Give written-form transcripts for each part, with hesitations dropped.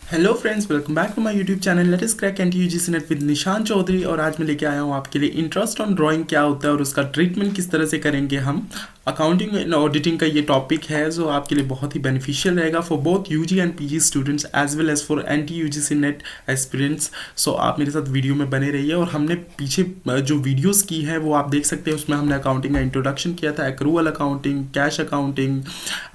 Hello friends, welcome back to my YouTube channel let us crack NTA UGC NET with Nishan Chaudhary. और आज मैं लेके आया हूँ आपके लिए इंटरेस्ट ऑन ड्राइंग क्या होता है और उसका ट्रीटमेंट किस तरह से करेंगे हम। अकाउंटिंग एंड ऑडिटिंग का ये टॉपिक है जो आपके लिए बहुत ही बेनिफिशियल रहेगा for both UG and PG students as well as for NTA UGC NET aspirants. So आप मेरे साथ वीडियो में बने रहिए। और हमने पीछे जो वीडियोस की है वो आप देख सकते हैं, उसमें हमने अकाउंटिंग का इंट्रोडक्शन किया था, accrual accounting, cash accounting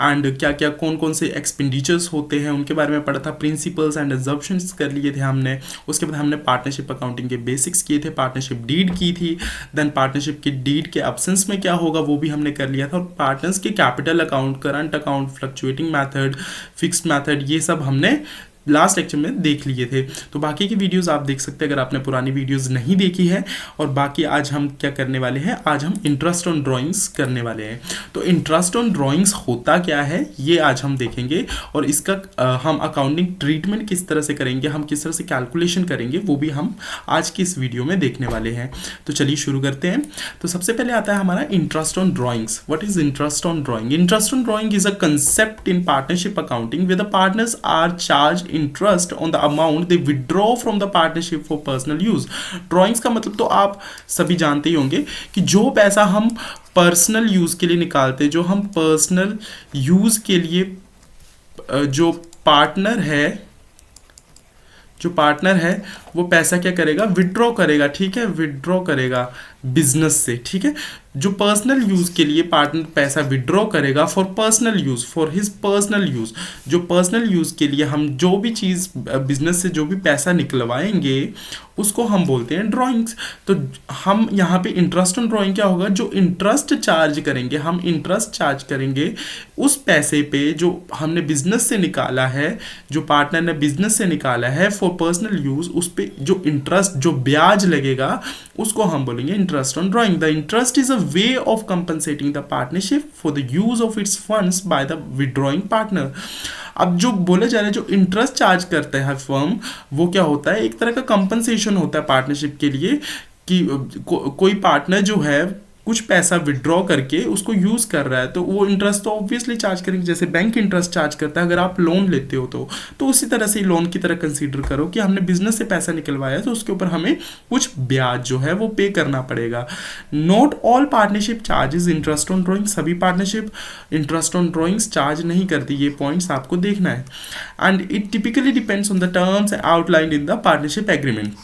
and क्या क्या कौन कौन से एक्सपेंडिचर्स होते हैं उनके बारे में पढ़ा था। प्रिंसिपल्स एंड एजम्पशंस कर लिए थे हमने। उसके बाद हमने पार्टनरशिप अकाउंटिंग के बेसिक्स किए थे, पार्टनरशिप डीड की थी। देन पार्टनरशिप की डीड के एब्सेंस में क्या होगा वो भी हमने कर लिया था। और पार्टनर्स के capital account, current account, fluctuating method, fixed method, ये सब हमने लास्ट लेक्चर में देख लिए थे। तो बाकी की वीडियोस आप देख सकते हैं अगर आपने पुरानी वीडियोस नहीं देखी है। और बाकी आज हम क्या करने वाले हैं, आज हम इंटरेस्ट ऑन ड्राइंग्स करने वाले हैं। तो इंटरेस्ट ऑन ड्राइंग्स होता क्या है ये आज हम देखेंगे। और इसका हम अकाउंटिंग ट्रीटमेंट किस तरह से करेंगे, हम किस तरह से कैलकुलेशन करेंगे, वो भी हम आज की इस वीडियो में देखने वाले हैं। तो चलिए शुरू करते हैं। तो सबसे पहले आता है हमारा interest on drawings. What is interest on drawing? Interest on drawing is a concept in partnership accounting where the partners are charge interest on the amount they withdraw from the partnership for personal use। Drawings का मतलब तो आप सभी जानते ही होंगे कि जो पैसा हम पर्सनल यूज के लिए निकालते हैं, जो हम पर्सनल यूज के लिए जो पार्टनर है वो पैसा क्या करेगा, विड्रॉ करेगा। ठीक है, विड्रॉ करेगा बिजनेस से। ठीक है, जो पर्सनल यूज के लिए पार्टनर पैसा विड्रॉ करेगा for personal use, for his personal use. जो पर्सनल यूज के लिए हम जो भी चीज बिजनेस से जो भी पैसा निकलवाएंगे उसको हम बोलते हैं ड्राइंग्स। तो हम यहाँ पे इंटरेस्ट ऑन ड्राइंग क्या होगा, जो इंटरेस्ट चार्ज करेंगे, हम इंटरेस्ट चार्ज करेंगे उस पैसे पे जो हमने बिजनेस से निकाला है, जो पार्टनर ने बिजनेस से निकाला है फॉर पर्सनल यूज, उस पे जो इंटरेस्ट, जो ब्याज लगेगा उसको हम बोलेंगे interest on drawing. The interest is a way of compensating the partnership for the use of its funds by the withdrawing partner. अब जो बोला जा रहा है, जो इंटरेस्ट चार्ज करता है फर्म, वो क्या होता है, एक तरह का कंपनसेशन होता है पार्टनरशिप के लिए कि कोई पार्टनर जो है कुछ पैसा विड्रॉ करके उसको यूज कर रहा है तो वो इंटरेस्ट तो ऑब्वियसली चार्ज करेंगे, जैसे बैंक इंटरेस्ट चार्ज करता है अगर आप लोन लेते हो तो उसी तरह से लोन की तरह कंसीडर करो कि हमने बिजनेस से पैसा निकलवाया तो उसके ऊपर हमें कुछ ब्याज जो है वो पे करना पड़ेगा। Not all partnership charges interest on drawing. सभी partnership interest on drawings charge नहीं करती, ये पॉइंट्स आपको देखना है। And it typically depends on the terms outlined in the partnership agreement,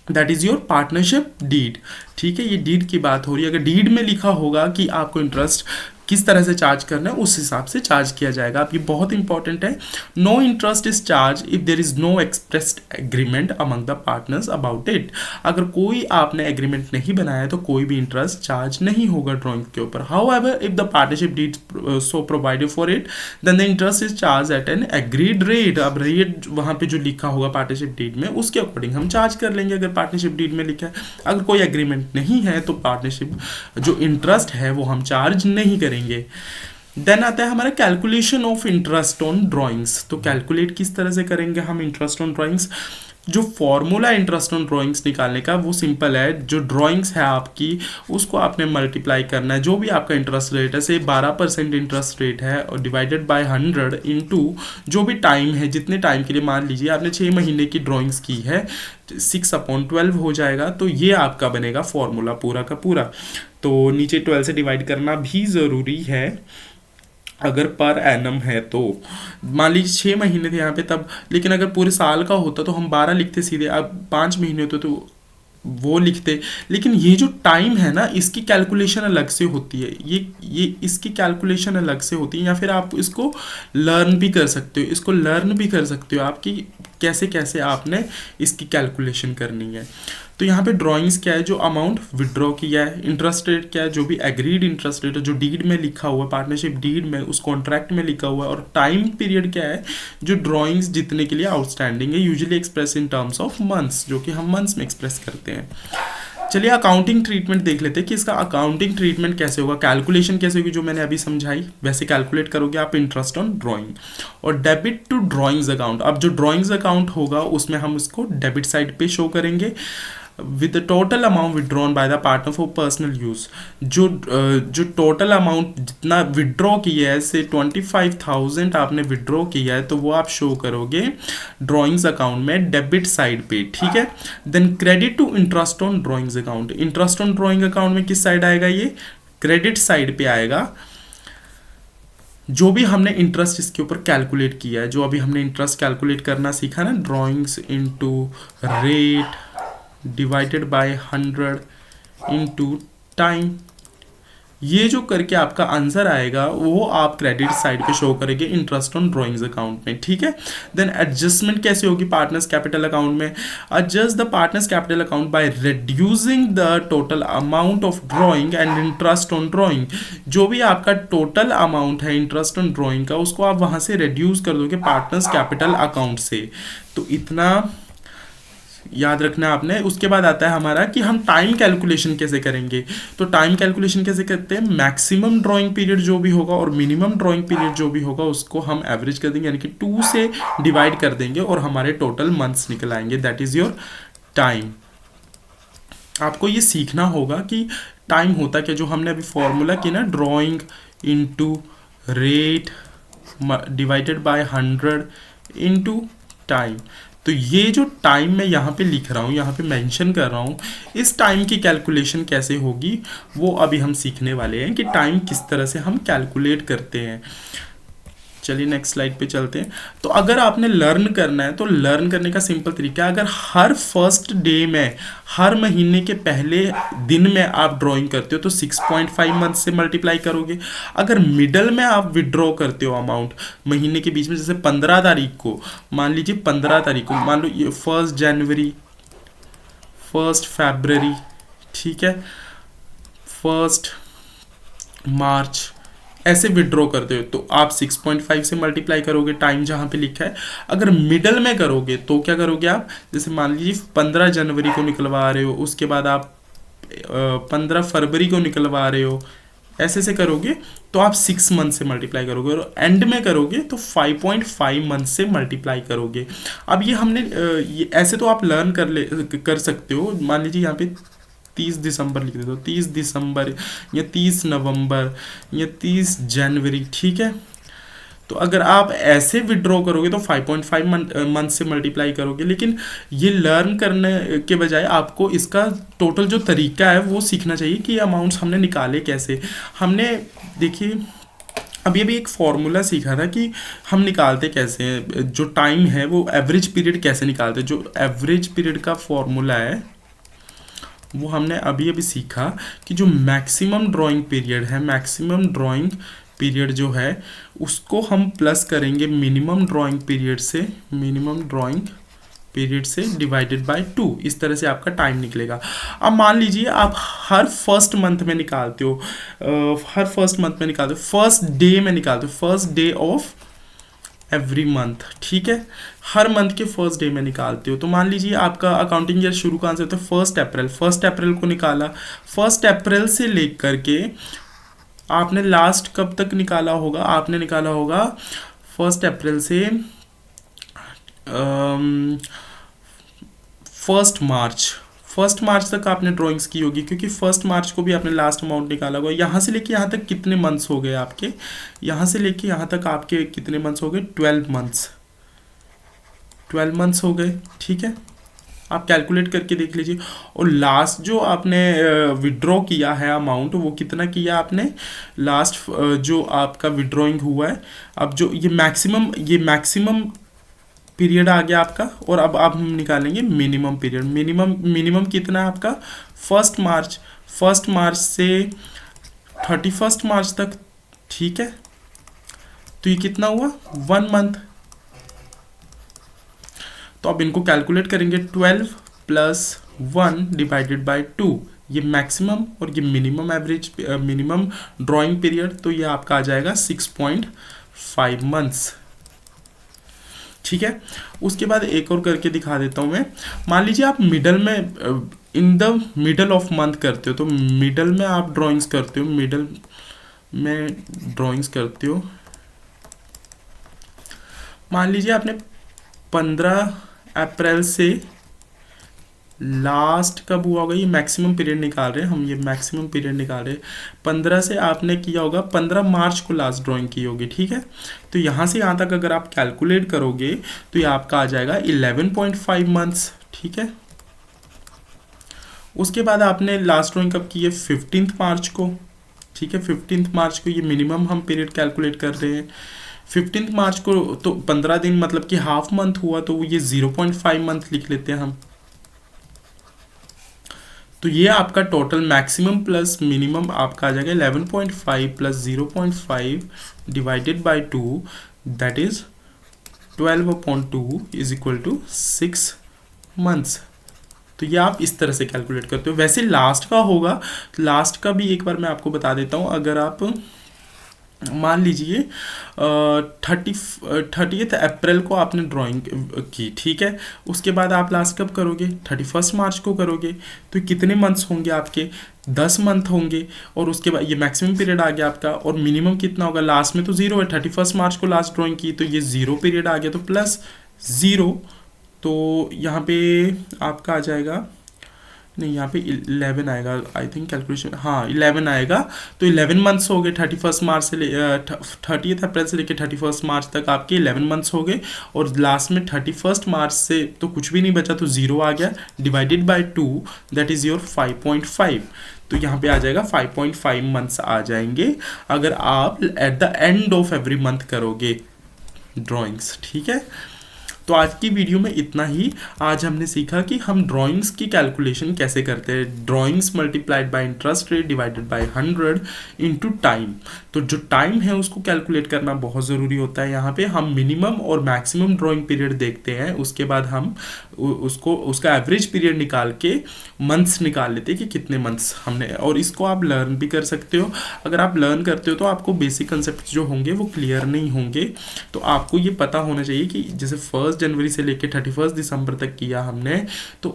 that is your partnership deed. ठीक है, ये डीड की बात हो रही है। अगर डीड में लिखा होगा कि आपको इंटरेस्ट किस तरह से चार्ज करना है उस हिसाब से चार्ज किया जाएगा। अब ये बहुत इंपॉर्टेंट है। No interest is charge if there is no expressed agreement among the partners about it. अगर कोई आपने एग्रीमेंट नहीं बनाया तो कोई भी इंटरेस्ट चार्ज नहीं होगा ड्राइंग के ऊपर। However if the partnership deed so provided for it then the interest is charge at an agreed rate. अब रेट वहाँ पे जो लिखा होगा पार्टनरशिप डीड में उसके अकॉर्डिंग हम चार्ज कर लेंगे अगर पार्टनरशिप डीड में लिखा है। अगर कोई एग्रीमेंट नहीं है तो पार्टनरशिप जो इंटरेस्ट है वो हम चार्ज नहीं करेंगे। देन आता है हमारा calculation of interest on drawings. तो कैलकुलेट किस तरह से करेंगे हम इंटरेस्ट ऑन ड्राइंग्स। जो फॉर्मूला इंटरेस्ट ऑन ड्राइंग्स निकालने का वो सिंपल है। जो ड्राइंग्स है आपकी उसको आपने मल्टीप्लाई करना है, जो भी आपका इंटरेस्ट रेट है, से 12% इंटरेस्ट रेट है और डिवाइडेड बाय 100 इंटू जो भी टाइम है, जितने टाइम के लिए मान लीजिए आपने 6 महीने की ड्राइंग्स की है, 6/12 हो जाएगा। तो ये आपका बनेगा फॉर्मूला पूरा का पूरा। तो नीचे 12 से डिवाइड करना भी ज़रूरी है अगर पर एनम है तो। मान लीजिए 6 महीने थे यहाँ पे तब, लेकिन अगर पूरे साल का होता तो हम 12 लिखते सीधे। अब 5 महीने होते तो वो लिखते। लेकिन ये जो टाइम है ना, इसकी कैलकुलेशन अलग से होती है। ये इसकी कैलकुलेशन अलग से होती है, या फिर आप इसको लर्न भी कर सकते हो, इसको लर्न भी कर सकते हो आप कि कैसे कैसे आपने इसकी कैलकुलेशन करनी है। तो यहाँ पे ड्राइंग्स क्या है, जो अमाउंट विड्रॉ किया है, इंटरेस्ट रेट क्या है, जो भी एग्रीड इंटरेस्ट रेट है, जो डीड में लिखा हुआ है, पार्टनरशिप डीड में, उस कॉन्ट्रैक्ट में लिखा हुआ है, और टाइम पीरियड क्या है जो ड्राइंग्स जितने के लिए आउटस्टैंडिंग है, usually express in terms of months, जो कि हम मंथ्स में एक्सप्रेस करते हैं। चलिए अकाउंटिंग ट्रीटमेंट देख लेते हैं कि इसका अकाउंटिंग ट्रीटमेंट कैसे होगा, कैलकुलेशन कैसे होगी, जो मैंने अभी समझाई वैसे कैलकुलेट करोगे आप इंटरेस्ट ऑन ड्राइंग। और डेबिट टू ड्राइंग्स अकाउंट। अब जो ड्राइंग्स अकाउंट होगा उसमें हम उसको डेबिट साइड पे शो करेंगे। With the total amount withdrawn by the partner for personal use. जो टोटल अमाउंट जितना विड्रॉ किया है, से 25,000 आपने विड्रॉ किया है, तो वो आप शो करोगे ड्राइंग्स अकाउंट में डेबिट साइड पे, ठीक है। Then credit to interest on drawings account, interest on drawing account में किस साइड आएगा, ये क्रेडिट साइड पे आएगा। जो भी हमने इंटरेस्ट इसके ऊपर कैलकुलेट किया है, जो अभी हमने इंटरेस्ट कैलकुलेट करना सीखा ना, drawings into rate divided by 100 into time, ये जो करके आपका आंसर आएगा वो आप क्रेडिट साइड पे शो करेंगे इंटरेस्ट ऑन ड्राइंग्स अकाउंट में, ठीक है। देन एडजस्टमेंट कैसे होगी पार्टनर्स कैपिटल अकाउंट में, adjust the partners capital account by reducing the total amount of drawing and interest on drawing. जो भी आपका टोटल अमाउंट है इंटरेस्ट ऑन ड्राइंग का, उसको आप वहां से रिड्यूस कर दोगे पार्टनर्स कैपिटल अकाउंट से। तो इतना याद रखना है आपने। उसके बाद आता है हमारा कि हम टाइम कैलकुलेशन कैसे करेंगे। तो टाइम कैलकुलेशन कैसे करते हैं, मैक्सिमम ड्राइंग पीरियड जो भी होगा और मिनिमम ड्राइंग पीरियड जो भी होगा उसको हम एवरेज कर देंगे, यानी कि 2 से डिवाइड कर देंगे और हमारे टोटल मंथ्स निकल आएंगे, दैट इज योर टाइम। आपको ये सीखना होगा कि टाइम होता क्या, जो हमने अभी फॉर्मूला की ना, drawing into rate divided by 100 into time. तो ये जो टाइम मैं यहाँ पे लिख रहा हूँ, यहाँ पे मेंशन कर रहा हूँ, इस टाइम की कैलकुलेशन कैसे होगी वो अभी हम सीखने वाले हैं कि टाइम किस तरह से हम कैलकुलेट करते हैं। चलिए नेक्स्ट स्लाइड पे चलते हैं। तो अगर आपने लर्न करना है तो लर्न करने का सिंपल तरीका है, अगर हर फर्स्ट डे में, हर महीने के पहले दिन में आप ड्राइंग करते हो तो 6.5 मंथ से मल्टीप्लाई करोगे। अगर मिडल में आप विड्रॉ करते हो अमाउंट महीने के बीच में, जैसे 15 तारीख को, मान लीजिए 15 तारीख को, मान लो ये 1 जनवरी, 1 फरवरी, ठीक है, 1 मार्च, ऐसे विड्रॉ करते हो तो आप 6.5 से मल्टीप्लाई करोगे टाइम जहाँ पे लिखा है। अगर मिडल में करोगे तो क्या करोगे आप, जैसे मान लीजिए 15 जनवरी को निकलवा रहे हो, उसके बाद आप 15 फरवरी को निकलवा रहे हो, ऐसे से करोगे तो आप 6 मंथ से मल्टीप्लाई करोगे, और एंड में करोगे तो 5.5 मंथ से मल्टीप्लाई करोगे। अब ये हमने ये ऐसे तो आप लर्न कर सकते हो। मान लीजिए यहाँ पे 30 दिसंबर लिख देते हो, 30 दिसंबर या 30 नवंबर या 30 जनवरी, ठीक है। तो अगर आप ऐसे विड्रॉ करोगे तो 5.5 मंथ से मल्टीप्लाई करोगे। लेकिन ये लर्न करने के बजाय आपको इसका टोटल जो तरीका है वो सीखना चाहिए कि ये अमाउंट्स हमने निकाले कैसे। हमने देखिए अभी अभी एक फॉर्मूला सीखा था कि हम निकालते कैसे हैं, जो टाइम है वो एवरेज पीरियड कैसे निकालते हैं। जो एवरेज पीरियड का फॉर्मूला है वो हमने अभी अभी सीखा कि जो मैक्सिमम ड्राइंग पीरियड है, मैक्सिमम ड्राइंग पीरियड जो है उसको हम प्लस करेंगे मिनिमम ड्राइंग पीरियड से, मिनिमम ड्राइंग पीरियड से डिवाइडेड बाय 2। इस तरह से आपका टाइम निकलेगा। अब मान लीजिए आप हर फर्स्ट मंथ में निकालते हो, हर फर्स्ट मंथ में निकालते हो, फर्स्ट डे में निकालते हो, first day of every month, ठीक है, हर मंथ के फर्स्ट डे में निकालते हो। तो मान लीजिए आपका अकाउंटिंग ईयर शुरू कहाँ से होता है, 1 अप्रैल, 1 अप्रैल को निकाला। 1 अप्रैल से लेकर के आपने लास्ट कब तक निकाला होगा, आपने निकाला होगा 1 अप्रैल से 1 मार्च तक आपने ड्राइंग्स की होगी, क्योंकि 1 मार्च को भी आपने लास्ट अमाउंट निकाला होगा। यहाँ से लेके यहाँ तक कितने मंथ्स हो गए आपके, यहाँ से लेके यहाँ तक आपके कितने मंथ्स हो गए, 12 मंथ्स हो गए, ठीक है। आप कैलकुलेट करके देख लीजिए। और लास्ट जो आपने विड्रॉ किया है अमाउंट, वो कितना किया आपने, लास्ट जो आपका विड्रॉइंग हुआ है। अब जो ये मैक्सिमम पीरियड आ गया आपका, और अब आप हम निकालेंगे मिनिमम पीरियड। मिनिमम कितना है आपका, 1 मार्च से 31 मार्च तक, ठीक है। तो ये कितना हुआ, 1 मंथ। तो अब इनको कैलकुलेट करेंगे, 12 + 1 डिवाइडेड बाय 2, ये मैक्सिमम और ये minimum average minimum drawing period, तो ये आपका आ जाएगा 6.5 मंथ्स, ठीक है। उसके बाद एक और करके दिखा देता हूँ मैं। मान लीजिए आप मिडल में, in the middle of month करते हो, तो मिडल में आप ड्राइंग्स करते हो, मिडल में ड्राइंग्स करते हो। मान लीजिए आपने 15 अप्रैल से लास्ट कब हुआ होगा, ये मैक्सिमम पीरियड निकाल रहे हैं हम, ये मैक्सिमम पीरियड निकाल रहे हैं। 15 से आपने किया होगा, 15 मार्च को लास्ट ड्राइंग की होगी, ठीक है। तो यहाँ से यहाँ तक अगर आप कैलकुलेट करोगे तो ये आपका आ जाएगा 11.5 मंथ्स, ठीक है। उसके बाद आपने लास्ट ड्राइंग कब की है, 15 मार्च को, ठीक है। 15 मार्च को ये मिनिमम हम पीरियड कैलकुलेट कर रहे हैं। 15 मार्च को तो 15 दिन मतलब कि हाफ मंथ हुआ, तो ये 0.5 मंथ लिख लेते हैं हम। तो ये आपका टोटल मैक्सिमम प्लस मिनिमम आपका आ जाएगा 11.5 plus 0.5 divided by 2, that is 12/2 is equal to 6 months. तो ये आप इस तरह से कैलकुलेट करते हो। वैसे लास्ट का होगा, लास्ट का भी एक बार मैं आपको बता देता हूँ। अगर आप मान लीजिए 30 अप्रैल को आपने ड्राइंग की, ठीक है। उसके बाद आप लास्ट कब करोगे, 31 मार्च को करोगे। तो कितने मंथ्स होंगे आपके, 10 मंथ होंगे। और उसके बाद ये मैक्सिमम पीरियड आ गया आपका, और मिनिमम कितना होगा, लास्ट में तो 0 है, 31 मार्च को लास्ट ड्राइंग की, तो ये 0 पीरियड आ गया, तो प्लस 0। तो यहाँ पे आपका आ जाएगा, नहीं यहाँ पे 11 आएगा आई थिंक कैलकुलेशन, हाँ 11 आएगा। तो 11 मंथ्स हो गए, 31 मार्च से 30 अप्रैल से लेकर 31 मार्च तक आपके 11 मंथ्स हो गए। और लास्ट में 31 मार्च से तो कुछ भी नहीं बचा, तो 0 आ गया, divided by 2, that is your 5.5। तो यहाँ पे आ जाएगा 5.5 मंथ्स आ जाएंगे अगर आप at the end of every month करोगे ड्राइंग्स, ठीक है। तो आज की वीडियो में इतना ही। आज हमने सीखा कि हम ड्राइंग्स की कैलकुलेशन कैसे करते हैं। Drawings multiplied by interest rate divided by 100 into time. तो जो टाइम है उसको कैलकुलेट करना बहुत ज़रूरी होता है। यहाँ पे हम मिनिमम और मैक्सिमम ड्राइंग पीरियड देखते हैं, उसके बाद हम उसका एवरेज पीरियड निकाल के मंथ्स निकाल लेते हैं कि कितने मंथ्स हमने। और इसको आप लर्न भी कर सकते हो। अगर आप लर्न करते हो तो आपको बेसिक कंसेप्ट जो होंगे वो क्लियर नहीं होंगे। तो आपको ये पता होना चाहिए कि जैसे 1 जनवरी से लेकर 31 दिसंबर तक किया हमने, तो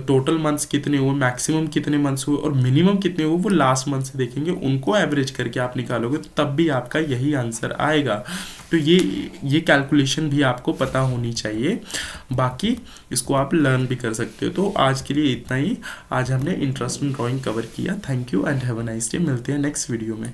टोटल मंथ्स कितने हुए, मैक्सिमम कितने मंथ्स हुए और मिनिमम कितने हुए, वो लास्ट मंथ से देखेंगे। उनको एवरेज करके आप निकालोगे तो तब भी आपका यही आंसर आएगा। तो ये कैलकुलेशन भी आपको पता होनी चाहिए। बाकी इसको आप लर्न भी कर सकते हो। तो आज के लिए इतना ही। आज हमने इंटरेस्टिंग ड्राइंग कवर किया। Thank you and have a nice day. मिलते हैं नेक्स्ट वीडियो में।